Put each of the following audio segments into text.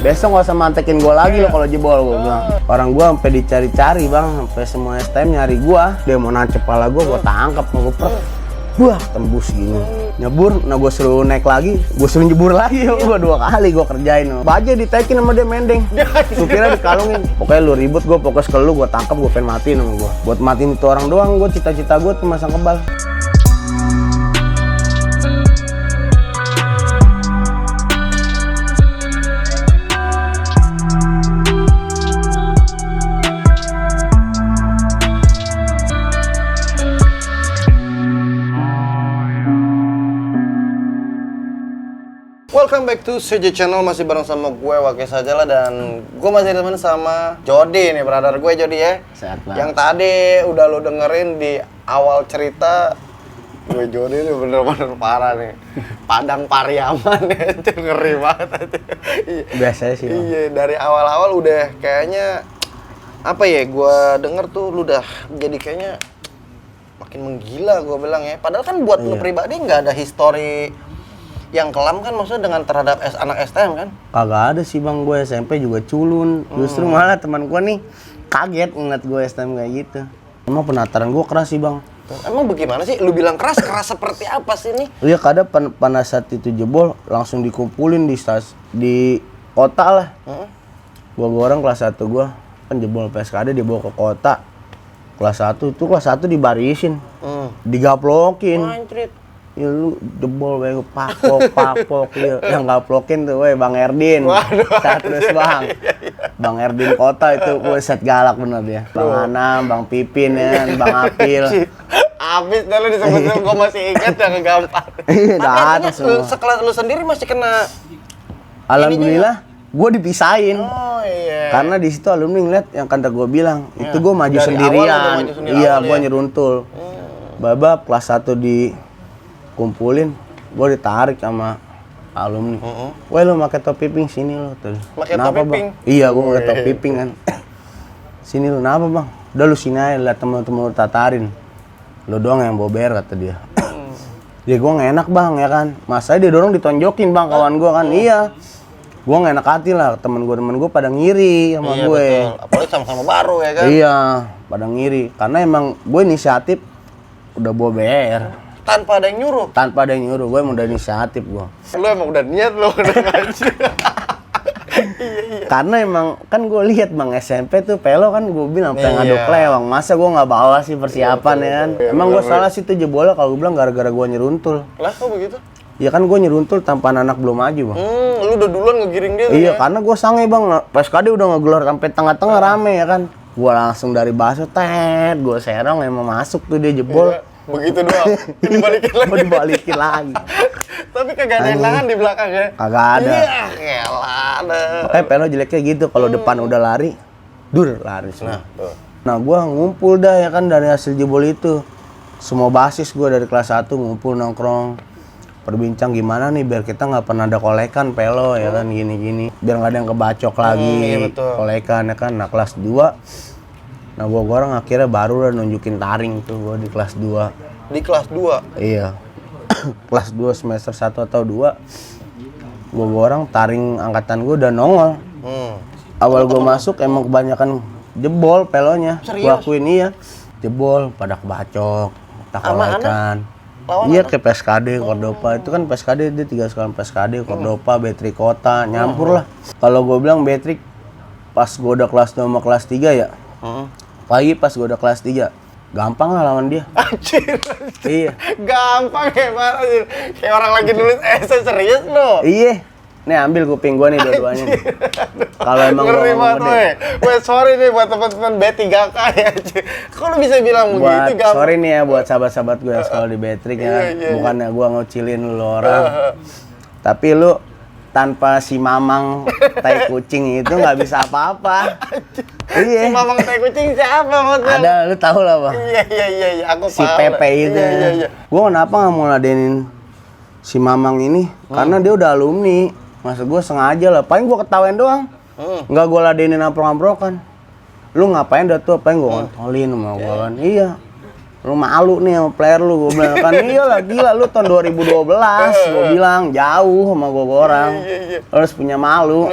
besok gak usah mantekin gue lagi lo kalau jebol, gue bilang. Orang gue sampai dicari-cari bang, sampai semua STM nyari gue. Dia mau nancep kepala gue tangkap, gue per. Wah, tembus gini. Nyebur, nah gue suruh naik lagi, gue suruh nyebur lagi. Gue 2 kali gue kerjain. Baja ditekin sama dia mendeng. Supirnya dikalungin. Pokoknya lu ribut, gue fokus ke lu, gue tangkap, gue pengen matiin sama gue. Buat matiin itu orang doang, gue cita-cita gue tuh masang kebal. Welcome back to CJ Channel, masih bareng sama gue Wake Saja lah, dan gue masih temen sama Jody nih, brother gue Jody ya. Sehat banget. Yang tadi udah lo dengerin di awal cerita, gue Jody ini bener-bener parah nih. Padang Pariaman ya, ngeri banget aja. Biasanya sih bang. Iya, dari awal-awal udah kayaknya apa ya, gue denger tuh lu udah jadi kayaknya makin menggila, gue bilang ya. Padahal kan buat lu pribadi nggak ada history yang kelam kan, maksudnya dengan terhadap anak STM kan? Kagak ada sih bang, gue SMP juga culun. Justru malah teman gue nih kaget ngeliat gue STM kayak gitu. Emang penataran gue keras sih bang. Emang bagaimana sih? Lu bilang keras, keras seperti apa sih ini? Iya, kadang pada saat itu jebol langsung dikumpulin di kota lah. Gua orang kelas 1 gue kan jebol PSKD dibawa ke kota. Kelas 1 itu kelas 1 dibarisin, digaplokin. Anjrit. Ya lu jebol gue pakpok ya. Yang gaplokin tuh we Bang Erdin. Terus bang. Bang Erdin kota itu gue set galak bener dia. Bang Anam, Bang Pipin ya, Bang Apil. Abis dah lu disebut-sebut, gue masih ingat yang gampang. Tapi artinya sekelas lu sendiri masih kena. Alhamdulillah gue dipisahin. Oh iya. Karena di situ alumni ngeliat yang kata gue bilang, itu gue maju Dari sendirian. awal udah maju sendiri, Iya, awal gue ya? nyeruntul. Babak kelas 1 dikumpulin, gue ditarik sama alumni. Weh lu pakai topi pink sini lu. Pakai Kenapa, topi Bang? pink? Iya, gue pakai topi pink kan. Sini lu, kenapa bang? Udah lu sini aja, liat temen-temen lu tatarin. Lu doang yang bober kata dia. Ya gue gak enak bang ya kan. Masa dia dorong ditonjokin bang kawan gue kan. Iya. Gue gak enak hati lah, temen gue pada ngiri sama gue. Betul. Apalagi sama-sama baru ya kan? Iya, pada ngiri. Karena emang gue inisiatif udah bober. Tanpa ada yang nyuruh. Tanpa ada yang nyuruh, gue emang udah inisiatif gue. Lu emang udah niat lu udah ngaji. Karena emang kan gue lihat bang SMP tuh pelo kan gue bilang pengen ngadu kelewang. Masa gue nggak bawa sih persiapan ya kan? Emang gue salah sih tuh jebolnya kalau gue bilang gara-gara gue nyeruntul. Lah kok begitu? Ya kan gue nyeruntul tanpa anak belum maju bang. Lu udah duluan ngegiring dia. Iya, ya? karena gue sange bang. PSKD udah ngegelar sampai tengah-tengah rame ya kan. Gue langsung dari baso gue serong emang masuk tuh dia jebol. Iya, begitu doang. Dibalikin lagi. Mau dibalikin lagi. Tapi kagak ada yang nahan di belakang ya? Kagak ada. Iya, elah. Makanya pelo jeleknya gitu, kalau depan udah lari, lari semua. Nah, gua ngumpul dah ya kan dari hasil jebol itu. Semua basis gua dari kelas 1 ngumpul nongkrong. Perbincang gimana nih biar kita nggak pernah ada kolekan pelo ya kan gini-gini. Biar nggak ada yang kebacok lagi kolekan ya kan. Nah, kelas 2. Nah, gua orang akhirnya baru udah nunjukin taring tuh gua di kelas 2. Di kelas 2? Iya. Kelas 2 semester 1 atau 2. Gua orang taring angkatan gua udah nongol. Awal gua masuk emang kebanyakan jebol pelonya. Gua akuin iya. Jebol pada kebacok, tak kolekan. Iya ke PSKD, Kordopa. Itu kan PSKD dia 3 sekolah PSKD, Kordopa, Betrik Kota, nyampur lah. Kalau gua bilang Betrik pas gua udah kelas 2 sama kelas 3 ya. Pagi pas gua udah kelas 3. Gampang lah lawan dia. Anjir. Iya. Gampang ya, anjir. Kayak orang lagi nulis essay serius lo. Iya. Nih ambil kuping gua nih dua-duanya. Kalau emang ngeri gua banget, gede. Weh, sorry nih buat teman-teman B3K ya. Kok lu bisa bilang begitu, gampang? Sorry nih ya buat sahabat-sahabat gue yang sekolah di Betrik ya. Bukannya gua ngecilin lu orang. Tapi lu tanpa si Mamang tai kucing itu nggak bisa apa-apa. Iya. Si Mamang tai kucing siapa maksudnya? Ada, lu tahu lah bang. Iya, aku Si paham. Pepe itu. Iya. Gua kenapa nggak mau ladenin si Mamang ini? Karena dia udah alumni. Maksud gua sengaja lah. Paling gua ketawain doang. Nggak gua ladenin amprok-amprokan. Lu ngapain dah tuh? Apa yang gua kontolin sama gua kan? Iya. Lu malu nih sama player lu, gue bilang kan iyalah gila lu tahun 2012 gue bilang jauh sama gue orang harus punya malu.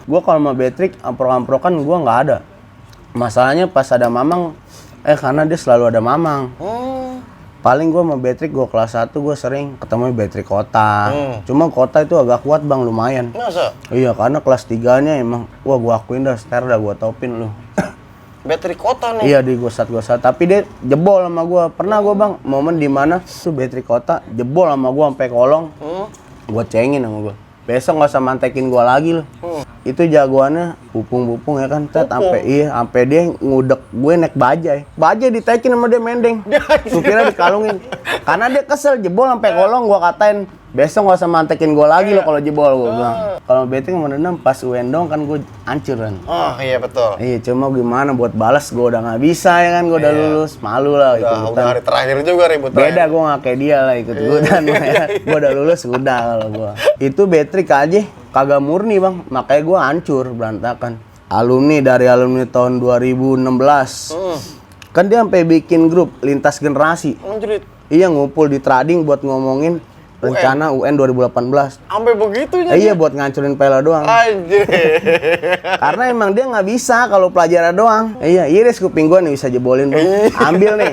Gue kalau sama Patrick amprok-amprokan gue nggak ada. Masalahnya pas ada Mamang, karena dia selalu ada Mamang. Paling gue sama Patrick, gue kelas 1 gue sering ketemu Patrick Kota. Cuma Kota itu agak kuat bang, lumayan. Masa? Iya, karena kelas 3-nya emang, wah gue akuin dah, Ster dah gue topin lu. Patrick Kota nih? Iya, di gosat. Tapi dia jebol sama gue. Pernah gue bang, momen dimana tuh Patrick Kota jebol sama gue sampai kolong. Gue cengin sama gue. Besok gak usah mantekin gue lagi lu. Itu jagoannya Pupung ya kan, sampai dia ngudek gue naik bajai. Bajai ditekin sama dia mendeng. Supirnya dikalungin. Karena dia kesel jebol sampai kolong, gue katain, besok gak usah mantekin gue lagi lo kalau jebol, gue bilang. Kalau betting mau dendam pas UN dong kan gue hancur kan. Oh iya betul. Iya, cuma gimana buat balas gue udah nggak bisa ya kan, gue udah lulus, malu lah ikut-ikutan. Udah hari terakhir juga ribut. Beda, gue nggak kayak dia lah ikut-ikutan. Gue udah lulus udah kalau gue. Itu Patrick aja kagak murni bang, makanya gue hancur berantakan. Dari alumni tahun 2016. Kan dia sampai bikin grup lintas generasi. Iya, ngumpul di trading buat ngomongin rencana UN 2018. Sampai begitunya? Iya, buat ngancurin Pela doang. Anjir. Karena emang dia nggak bisa kalau pelajaran doang. Iya, iris kuping gua nih bisa jebolin bang. Ambil nih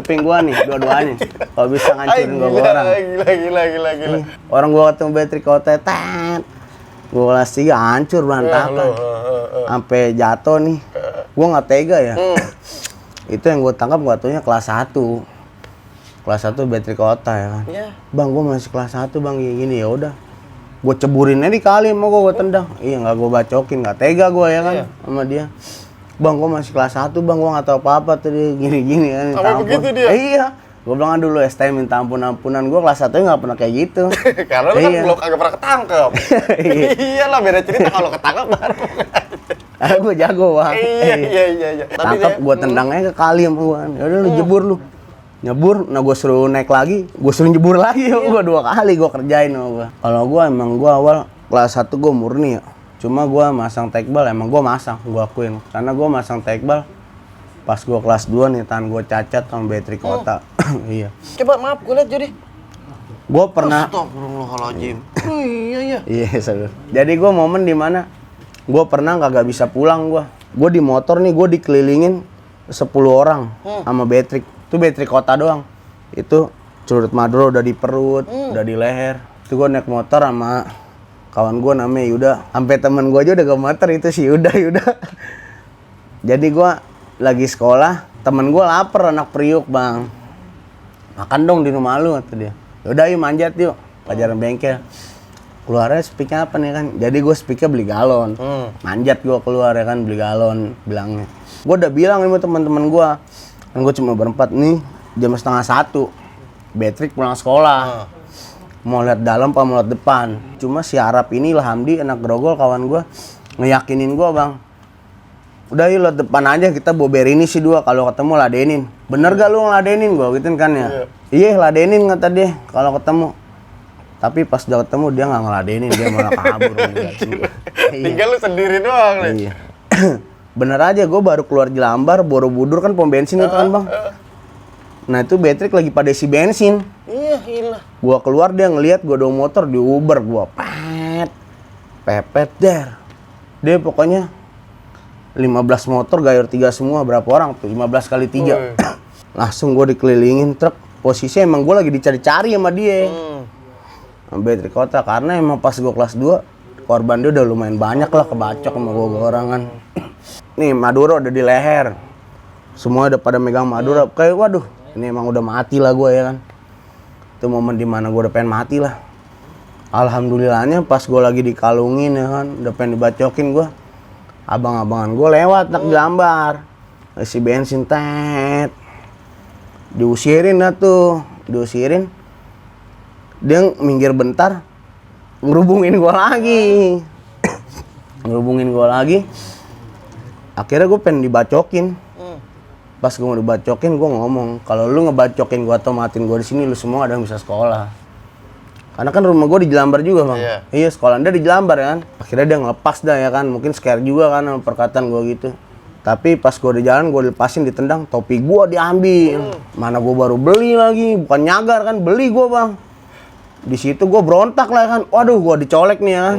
kuping gua nih, dua-duanya. Kalau bisa ngancurin gua orang. Gila. Orang gua ketemu Patrick Kota, gua kelas 3 hancur berantakan. Sampai jatuh nih. Gua nggak tega ya. Itu yang gua tangkap gua taunya kelas 1. Kelas 1 Patrick Kota ya kan. Iya. Bang, gua masih kelas 1 bang, gini ya udah. Gue ceburin aja di kali, mau gue tendang. Iya, nggak gue bacokin, nggak tega gue ya kan sama dia. Bang, gue masih kelas 1 bang, gue nggak tahu apa-apa tadi gini-gini kan. Sampai begitu dia? Iya. Gue bilang dulu STM minta ampun-ampunan, gue kelas 1 nggak pernah kayak gitu. Karena lu kan belum agak pernah ketangkep. Iyalah, beda cerita kalau ketangkep baru. Gue jago bang. Iya. Tangkap gue tendangnya ke kali sama gue. Yaudah lu jebur lu. Nyebur, nah gue suruh naik lagi, gue suruh jebur lagi, gue 2 kali gue kerjain sama gue. Kalau gue emang gue awal kelas 1 gue murni ya, cuma gue masang tekbal emang gue masang, gue akuin. Karena gue masang tekbal pas gue kelas 2 nih, tangan gue cacat sama Patrick Kota. Iya. Coba maaf, gue lihat jadi. Gue pernah. Astagfirullahaladzim. Iya. Iya, saudara. Jadi gue momen dimana gue pernah kagak bisa pulang gue. Gue di motor nih, gue dikelilingin 10 orang sama Patrick. Itu Patrick Kota doang. Itu curut Maduro udah di perut, udah di leher. Itu gue naik motor sama kawan gue namanya Yuda. Sampai temen gue aja udah ke motor itu si Yuda. Jadi gue lagi sekolah, temen gue lapar anak Priuk bang. Makan dong di rumah lu kata dia. Yaudah yuk manjat yuk, pelajaran bengkel. Keluarnya speaknya apa nih kan? Jadi gue speaknya beli galon. Manjat gue keluar ya kan, beli galon bilangnya. Gue udah bilang sama teman-teman gue. Kan gue cuma berempat nih, jam 12:30. Patrick pulang sekolah. Mau lihat dalam apa mau lihat depan. Cuma si Arab ini Hamdi anak Grogol kawan gue ngeyakinin gue bang. Udah yuk lihat depan aja, kita bober ini sih 2 kalau ketemu ladenin. Bener gak lu ngeladenin gue gituin kan ya? Iya ladenin kata dia kalau ketemu. Tapi pas udah ketemu dia nggak ngeladenin, dia malah kabur. Tinggal lu sendiri doang nih. Iya. Bener aja, gue baru keluar Jelambar, Borobudur kan pom bensin itu kan bang. Nah itu Patrick lagi pada isi bensin. Iya, gila. Gue keluar dia ngeliat gue dong motor di Uber, gue pepet der. Dia pokoknya 15 motor gayur 3 semua, berapa orang tuh? 15 kali 3. Langsung gue dikelilingin truk. Posisinya emang gue lagi dicari-cari sama dia. Patrick Kota, karena emang pas gue kelas 2 korban dia udah lumayan banyak lah kebacok sama gue orang kan. Nih Maduro udah di leher, semua udah pada megang Maduro. Kayak waduh, ini emang udah mati lah gue ya kan. Itu momen dimana gue udah pengen mati lah. Alhamdulillahnya pas gue lagi dikalungin ya kan, udah pengen dibacokin gue. Abang-abangan gue lewat nak gambar, isi bensin diusirin dah tuh, diusirin. Dia minggir bentar, ngerubungin gue lagi. Akhirnya gue pengen dibacokin. Pas gue mau dibacokin, gue ngomong, kalau lu ngebacokin gue atau matiin gue di sini, lu semua ada yang bisa sekolah. Karena kan rumah gue di Jelambar juga bang. Iya sekolah dia di Jelambar ya kan. Akhirnya dia ngelepas dah ya kan, mungkin scare juga kan sama perkataan gue gitu. Tapi pas gue di jalan, gue lepasin, ditendang, topi gue diambil. Mana gue baru beli lagi, bukan nyagar kan, beli gue bang. Di situ gue berontak lah kan, waduh gue dicolek nih ya kan.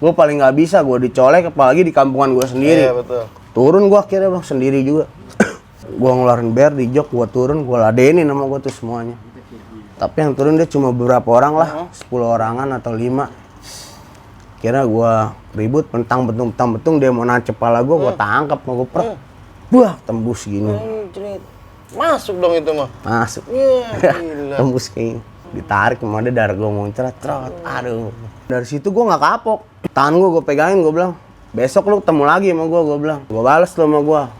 Gue paling nggak bisa, gue dicolek apalagi di kampungan gue sendiri. Iya betul. Turun gue akhirnya bang, sendiri juga. Gue ngeluarin bayar di jok, gue turun, gue ladenin sama gue tuh semuanya. Tapi yang turun dia cuma beberapa orang lah, 10 orangan atau 5. Kira gue ribut, mentang betung dia mau nancep kepala gue tangkap, mau gue prek. Buah, tembus gini. Masuk dong itu mah. Masuk. Gila. Tembus kayak ditarik kemana darah gue muncrat, trot. Aduh. Dari situ gue nggak kapok. Tangan gue pegangin, gue bilang, besok lu ketemu lagi sama gue bilang. Gue balas lu sama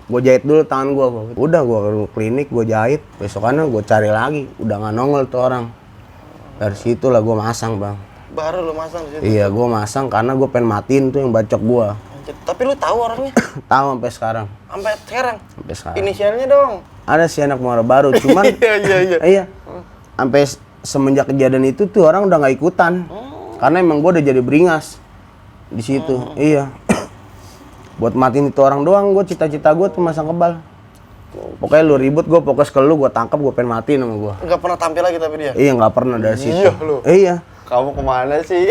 gue jahit dulu tangan gue. Udah gue ke klinik, gue jahit. Besokannya gue cari lagi, udah nggak nongol tuh orang. Dari situ lah gue masang bang. Baru lu masang di situ? Iya, gue masang karena gue pengen matiin tuh yang bacok gue. Tapi lu tahu orangnya? Tahu sampai sekarang. Sampai sekarang? Sampai sekarang. Inisialnya dong? Ada si anak Muara Baru, cuman iya. Sampai semenjak kejadian itu tuh orang udah nggak ikutan. Karena emang gue udah jadi beringas di situ. Iya. Buat matiin itu orang doang, gue cita-cita gue tuh masang kebal. Pokoknya lu ribut, gue fokus ke lu, gue tangkap, gue pengen matiin sama gue. Nggak pernah tampil lagi tapi dia? Iya, nggak pernah dari situ. Iya lu? Iya. Kamu kemana sih?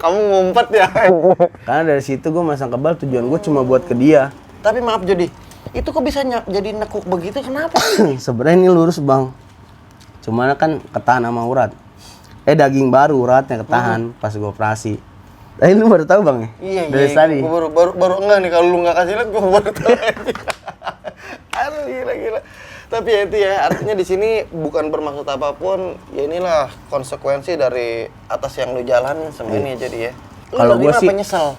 kamu ngumpet ya? Karena dari situ gue masang kebal, tujuan gue cuma buat ke dia. Tapi maaf Jody, itu kok bisa jadi nekuk begitu, kenapa? Sebenarnya ini lurus bang. Cuman kan ketahan sama urat. Daging baru uratnya ketahan pas gue operasi. Lu baru tahu bang ya? Iya, dari tadi. Gue baru enggak nih, kalau lu nggak kasih lihat gue baru tahu. Aduh gila. Tapi ya itu ya, artinya di sini bukan bermaksud apapun, ya inilah konsekuensi dari atas yang lu jalanin sama ini jadi ya. Kalau gue sih nyesel?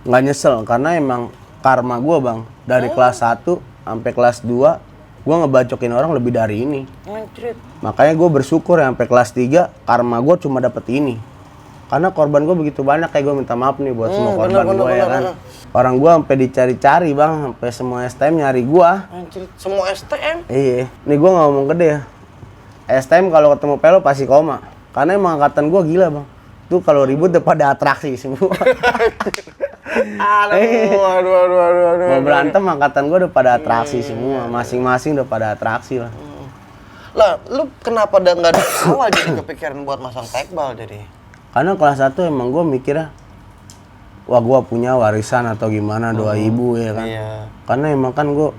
Nggak nyesel, karena emang karma gue bang. Dari kelas 1 sampai kelas 2, gue ngebacokin orang lebih dari ini. Makanya gue bersyukur ya sampai kelas 3, karma gue cuma dapet ini. Karena korban gue begitu banyak, kayak gue minta maaf nih buat semua korban gue ya kan. Orang gue sampai dicari-cari bang, sampai semua STM nyari gue. Semua STM? Iya, nih gue nggak ngomong gede ya. STM kalau ketemu pelo pasti koma. Karena emang angkatan gue gila bang. Tuh kalau ribut udah pada atraksi semua. Aduh. Mau berantem angkatan gue udah pada atraksi semua. Masing-masing udah pada atraksi lah. Lah, lu kenapa nggak dari awal jadi kepikiran buat masang tekbal jadi? Karena kelas 1 emang gue mikirnya, wah gue punya warisan atau gimana doa ibu ya kan. Iya. Karena emang kan gue,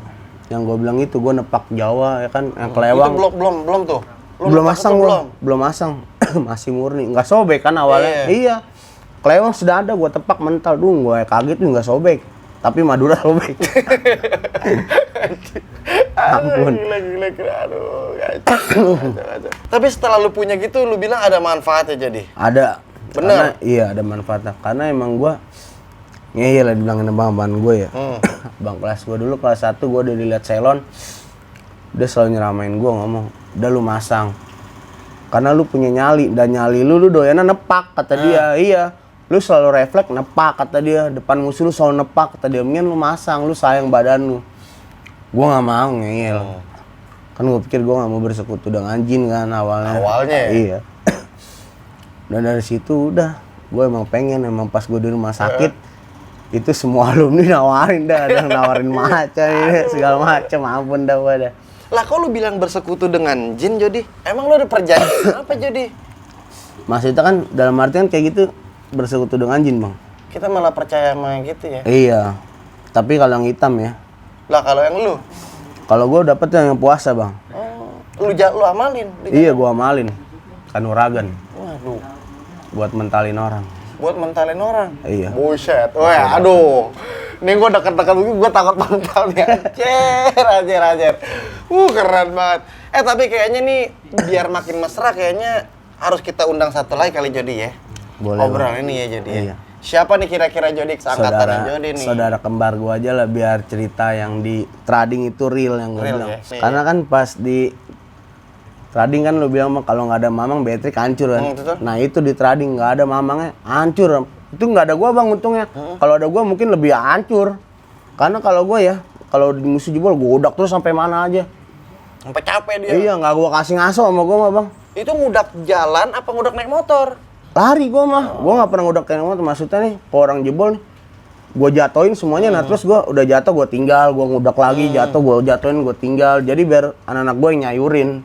yang gue bilang itu gue nepak Jawa ya kan, yang kelewang. Itu belum tuh. Belum masang gue, belum masang. Masih murni, nggak sobek kan awalnya. Iya. Kelewang sudah ada, gue tepak mental dulu, gue kaget tuh nggak sobek. Tapi Madura sobek. Ampun. Gila. Aduh, kacau. Tapi setelah lu punya gitu, lu bilang ada manfaatnya jadi? Ada. Bener? Karena, iya ada manfaatnya. Karena emang gue ngeyel lah dibilangin abang gue ya. Bang kelas gue dulu, kelas 1 gue udah dilihat salon. Dia selalu nyeramain gue ngomong, udah lu masang. Karena lu punya nyali, dan nyali lu doyannya nepak, kata dia. Iya. Lu selalu refleks nepak, kata dia. Depan musuh lu selalu nepak, kata dia. Mendingan lu masang, lu sayang badan lu. Gue gak mau ngeyel. Kan gue pikir gue gak mau bersekutu dengan jin kan awalnya. Awalnya ya? Iya. Dan dari situ udah, gue emang pengen, emang pas gue di rumah sakit, itu semua alumni nawarin dah, ada yang nawarin macam ini, segala macam, ampun dah gue dah. Lah kok lu bilang bersekutu dengan jin, Jody? Emang lu ada perjanjian apa, Jody? Maksudnya kan dalam artian kayak gitu, bersekutu dengan jin bang. Kita malah percaya sama yang gitu ya? Iya, tapi kalau yang hitam ya. Lah kalau yang lu? Kalau gue dapet yang puasa bang. Lu amalin? Iya gue amalin, kanuragan. Waduh. Buat mentalin orang. Buat mentalin orang? Iya. Buset, wah aduh. Ini gue deket-deket begini, gue takut mental nih. Anjir. Keren banget. Tapi kayaknya nih, biar makin mesra kayaknya harus kita undang satu lagi kali Jody ya. Boleh. Obrolan ini ya Jody ya. Iya. Siapa nih kira-kira Jody seangkatan Jody nih? Saudara kembar gue aja lah, biar cerita yang di trading itu real yang gue bilang. Ya? Karena kan pas di trading kan lu bilang kalau nggak ada mamang Beatrix hancur kan. Nah itu di trading nggak ada mamangnya hancur. Itu nggak ada gua bang untungnya. Kalau ada gua mungkin lebih hancur. Karena kalau gua ya, kalau di musuh jebol gua udak terus sampai mana aja. Sampai capek dia. Iya nggak gua kasih ngaso sama gua mah bang. Itu ngudak jalan apa ngudak naik motor? Lari gua mah. Gua nggak pernah ngudak naik motor. Maksudnya nih kalau orang jebol nih, gua jatoin semuanya. Nah terus gua udah jatuh gua tinggal, gua ngudak lagi, jatuh gua jatoin, gua tinggal. Jadi biar anak-anak gua yang nyayurin.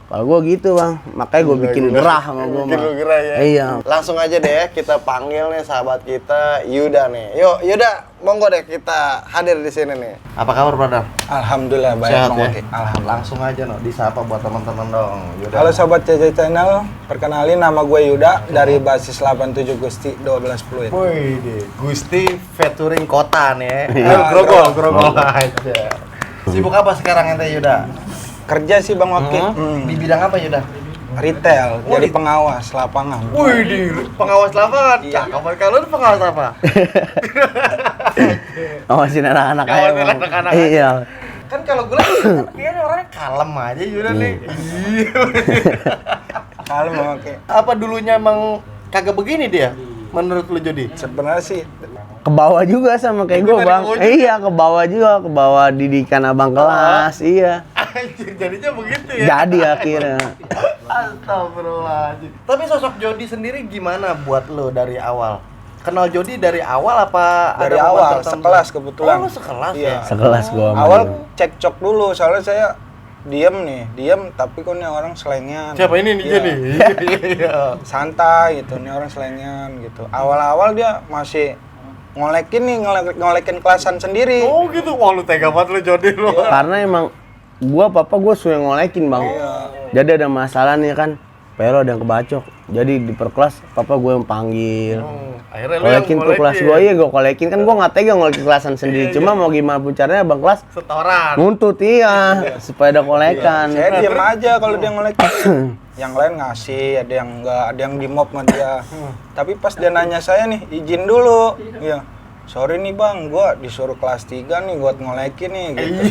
Kalau gue gitu bang, makanya gue bikin gerah sama gue. Bikin lu gerah ya. Iya. Langsung aja deh kita panggil nih sahabat kita Yuda nih. Yuk Yuda, monggo deh kita hadir di sini nih. Apa kabar brother? Alhamdulillah baik. Sehat Bang ya? Oki. Alhamdulillah. Langsung aja no, disapa buat teman-teman dong. Yuda. Halo sobat CC Channel, perkenalin nama gue Yuda dari basis 87 Gusti 12 Fluid. Wih, Gusti featuring kota nih. Iya, Grogol aja. Sibuk apa sekarang ente Yuda? Kerja sih Bang Oki. Di bidang apa Yuda? Retail, jadi pengawas lapangan. Wih, di pengawas lapangan. Iya. Cakep, kalau lu pengawas apa? Ngawasin anak-anak aja Ngawasin bang. anak-anak Iya. Kan kalau gue lihat kayaknya orangnya kalem aja Yuda nih. Iya. Halo Bang Oki. Apa dulunya emang kagak begini dia? Menurut lu Jody? Sebenarnya sih Ke bawah juga sama kayak gue Dari bang. bawah juga? Iya ke bawah juga, ke bawah didikan abang kelas. Iya. Anjir, jadinya begitu ya? Jadi akhirnya. Astagfirullahaladzim. Tapi sosok Jody sendiri gimana buat lo dari awal? Kenal Jody dari awal apa dari ada momen awal tertentu? sekelas kebetulan. Oh, lu sekelas Iya. ya? Sekelas gue sama Awal dia. cekcok dulu, soalnya saya diam tapi kok nih orang selengean. Siapa ini nih Iya. Jody? Iya. Santai gitu, nih orang selengean gitu. Awal-awal dia masih ngolekin kelasan sendiri. Oh gitu, wah lu tega banget lu Jody lu. Karena emang gue suka ngolekin bang. Jadi ada masalah nih kan, Pero ada yang kebacok. Jadi di perkelas papa gue yang panggil. Akhirnya lu Kolekin tuh kelas gue, iya gue kolekin. Kan gue nggak tega ngolekin kelasan sendiri. Cuma mau gimana pun caranya bang kelas setoran. nuntut iya supaya ada kolekan. Saya diam aja kalau dia ngolekin. Yang lain ngasih, ada yang enggak, ada yang di mop sama dia. Tapi pas dia nanya saya nih, izin dulu. Iya. Sorry nih bang, gua disuruh kelas 3 nih buat ngolekin nih gitu.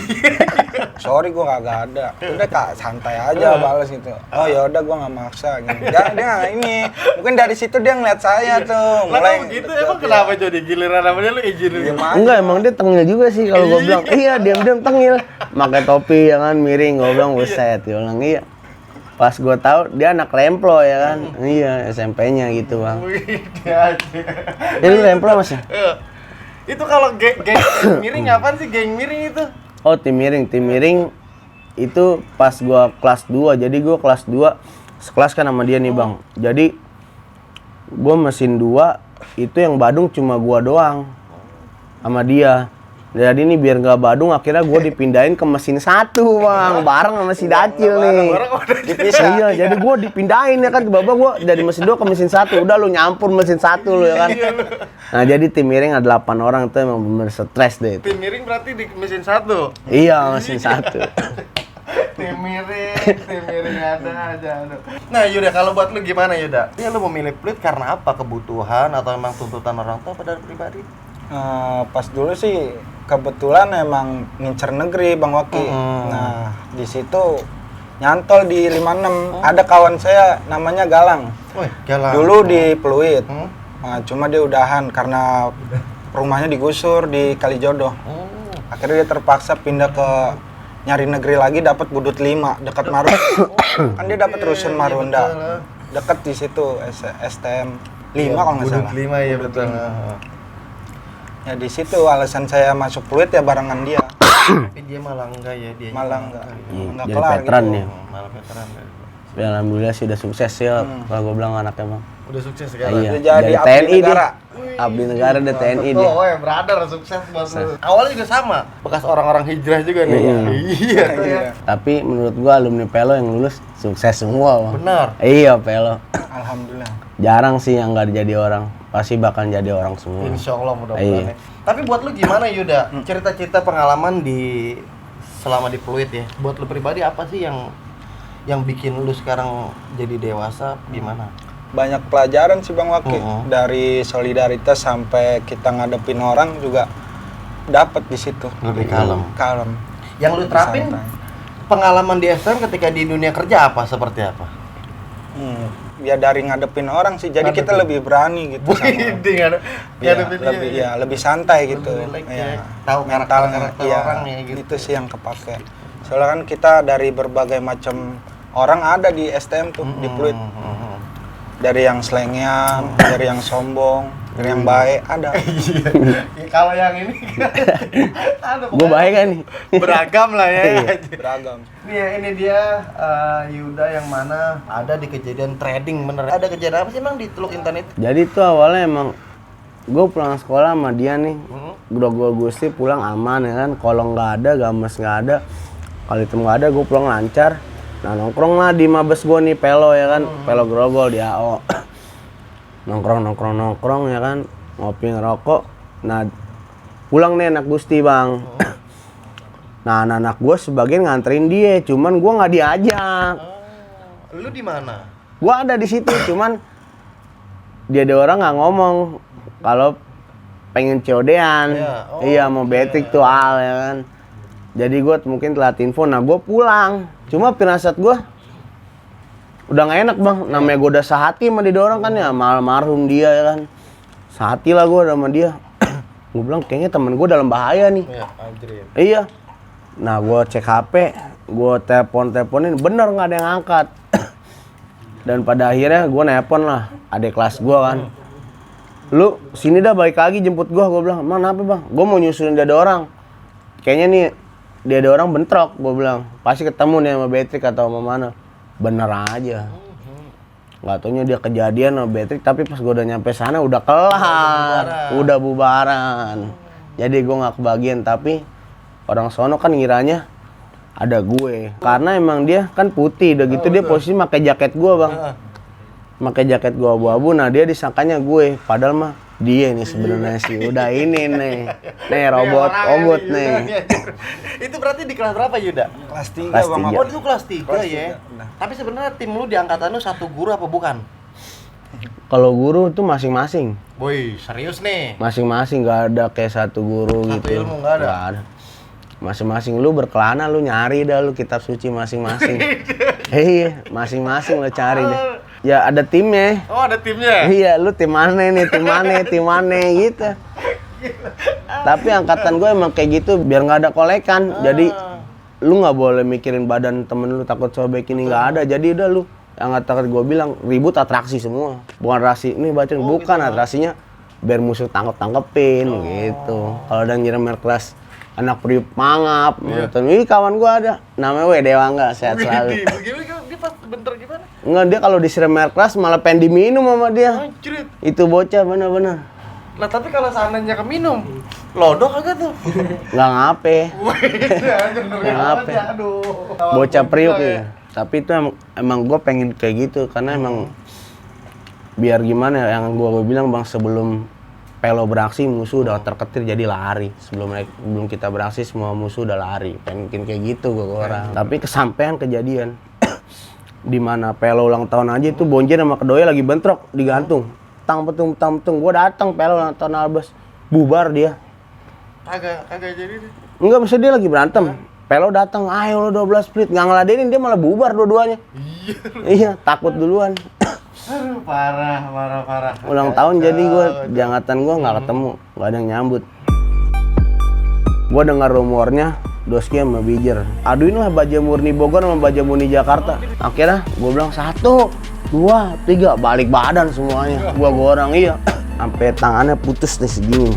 Sorry gua kagak ada. Udah kak santai aja balas gitu. Oh ya udah gua nggak maksa gitu. Dia ini mungkin dari situ dia ngeliat saya tuh. Lah kalau gitu emang kenapa Jody? Giliran namanya lu izin. Enggak, emang dia tengil juga sih kalau gue bilang. Iya, diam-diam tengil. Pakai topi ya kan, miring. Gue bilang, buset. Gue bilang, iya. Pas gue tahu dia anak remplo ya kan. Iya, SMP-nya gitu bang. Wih, dia aja. Ini remplo mas ya? Itu kalau geng miring apaan sih geng miring itu? Oh, tim miring. Tim miring itu pas gue kelas 2. Jadi gue kelas 2 sekelas kan sama dia nih bang. Jadi gue mesin 2 itu yang Badung cuma gue doang sama dia. Jadi ini biar nggak Badung akhirnya gue dipindahin ke mesin 1 bang, bareng sama si Dacil nih. Iya, jadi gue dipindahin ya kan, tiba-tiba gue dari mesin 2 ke mesin 1. Udah lu nyampur mesin 1 lu ya kan. Nah jadi tim miring ada 8 orang itu emang bener stres deh itu. Tim miring berarti di mesin 1. Iya mesin 1. Tim miring ada aja. Aduh. Nah Yuda, kalau buat lu gimana Yuda? Ya lu memilih Fluid karena apa? Kebutuhan atau emang tuntutan orang tua pada pribadi? Pas dulu sih kebetulan emang ngincer negeri Bang Waki. Nah di situ nyantol di 56. Ada kawan saya namanya Galang. Wih, Galang. Dulu di Pluit. Nah, cuma dia udahan karena rumahnya digusur di Kalijodo. Akhirnya dia terpaksa pindah ke nyari negeri lagi, dapat Budut 5 dekat Marunda. Kan dia dapat rusun Marunda. Dekat di situ STM 5 kalau nggak salah. Budut 5 ya betul. Ya di situ alasan saya masuk Pluit ya barengan dia. Tapi dia malah enggak ya dia. Malah enggak Jadi kelar veteran gitu. ya. Malah veteran. Tapi alhamdulillah sih udah sukses ya. Kalau gue bilang anaknya bang. Udah sukses sekarang. Iya. Udah jadi Dari abdi TNI negara. dia. Abdi negara dari TNI dia. Oh, brother sukses bos lu. Awalnya juga sama, bekas orang-orang hijrah juga nih. Iya tuh ya. Tapi menurut gua alumni Pelo yang lulus sukses semua bang. Benar. Iya Pelo. Alhamdulillah. Jarang sih yang nggak jadi orang. Pasti bakal jadi orang semua. Insya Allah mudah-mudahan. Iya. Tapi buat lu gimana Yuda? Cerita-cerita pengalaman selama di Pluit ya. Buat lu pribadi apa sih yang bikin lu sekarang jadi dewasa gimana? Banyak pelajaran sih Bang Waki. Dari solidaritas sampai kita ngadepin orang juga dapat di situ. Lebih kalem. Kalem. Yang lu terapin Santai. pengalaman di STM ketika di dunia kerja apa seperti apa? Ya dari ngadepin orang sih. Jadi kita lebih berani gitu sama. Lebih santai gitu. Relax Ya. ya. Tahu karakter orang ya gitu. Itu sih yang kepake. Soalnya kan kita dari berbagai macam orang ada di STM tuh di Pluit. Dari yang selengean, dari yang sombong, Yang baik ada. Kalau yang ini aduh, Gue baik kan nih. beragam lah ya. Beragam. Nih ya, ini dia Yuda yang mana ada di kejadian trading bener. Ada kejadian apa sih emang di Teluk Intan itu? Jadi tuh awalnya emang gue pulang sekolah sama dia nih. Grogol Gusti pulang aman ya kan. Kolong nggak ada, games nggak ada. Kalau itu nggak ada, gue pulang lancar. Nah nongkrong lah di Mabes gue nih, Pelo ya kan. Pelo Grogol di AO. nongkrong ya kan, ngopi ngerokok. Nah pulang nih anak Gusti bang. Nah anak gue sebagian nganterin dia, cuman gue nggak diajak. Lu di mana? Gue ada di situ, cuman dia ada orang nggak ngomong kalau pengen COD-an. Ya, oh, Iya mau betrik tuh Al ya kan. Jadi gue mungkin telat info. Nah gue pulang, cuma firasat gue udah nggak enak bang, namanya gue udah sehati sama didorong kan ya, almarhum dia ya kan, sehati lah gue sama dia. Gue bilang kayaknya temen gue dalam bahaya nih. Ya, anjir. Iya. Nah gue cek HP, gue teleponin, bener nggak ada yang angkat. Dan pada akhirnya gue nelpon lah adik kelas gue kan, lu sini dah balik lagi jemput gue bilang, mana apa bang? Gue mau nyusulin dia ada orang, kayaknya nih dia ada orang bentrok, gue bilang pasti ketemu nih sama Betrik atau sama mana. Bener aja. Nggak taunya dia kejadian sama Betrik, tapi pas gue udah nyampe sana udah kelar, udah bubaran. Jadi gue nggak kebagian, tapi orang sono kan ngiranya ada gue. Karena emang dia kan putih, udah gitu dia posisi pakai jaket gue bang, pakai jaket gue abu-abu. Nah dia disangkanya gue, padahal mah dia nih sebenarnya sih udah ini nih robot nih. Itu berarti di kelas berapa Yuda? Kelas 3 Kelas bang. 3. Oh itu kelas 3 Kelas ya. 3, nah. Tapi sebenarnya tim lu di angkatan lu satu guru apa bukan? Kalau guru tuh masing-masing, Boy, serius nih. masing-masing, nggak ada kayak satu guru Satu gitu. ilmu nggak ada? Nggak ada. Masing-masing lu berkelana, lu nyari dah lu kitab suci masing-masing. Iya, masing-masing lu cari deh. Ya ada timnya. Oh ada timnya? Iya, lu tim mana nih, tim mana gitu. Tapi angkatan gue emang kayak gitu biar nggak ada kolekan. Jadi lu nggak boleh mikirin badan temen lu takut sobek ini, nggak ada. Jadi udah lu yang kata gue bilang ribut atraksi semua. Bukan atraksi ini bacaan, bukan atraksinya biar musuh tangkepin gitu. Kalau udah nyiram kelas anak priuk mangap, ini kawan gua ada, namanya Dewangga, sehat selalu. Gimana? Dia pas bentar gimana? Enggak, dia kalau disiram air keras malah pengen diminum sama dia. Anjir. Itu bocah bener-bener. Lah tapi kalau seandainya keminum, lodok kagak tuh? Nggak ngape, Nggak ngape. Aduh. Bocah priuk ya. Tapi itu emang gua pengen kayak gitu, karena emang biar gimana ya, yang gua bilang bang, sebelum Pelo beraksi musuh udah terketir jadi lari. Sebelum kita beraksi semua musuh udah lari. Pengen kayak gitu gua orang. Tapi kesampean kejadian. Di mana Pelo ulang tahun aja itu Bonjen sama Kedoya lagi bentrok digantung. Tang petung. Gua datang Pelo ulang tahun Albas. Bubar dia. Kagak jadi deh. Enggak, maksud dia lagi berantem. Pelo datang, ayo lo 12 split, nggak ngeladenin, dia malah bubar dua-duanya. Iya, takut duluan. Aduh, parah. Ulang tahun jadi gue, di angkatan gue nggak ketemu, nggak ada yang nyambut. Gue dengar rumornya Doski sama Bijer, aduin lah Baja Murni Bogor sama Baja Murni Jakarta. Akhirnya gue bilang 1, 2, 3, balik badan semuanya. Gue goreng, iya, sampai tangannya putus nih segini.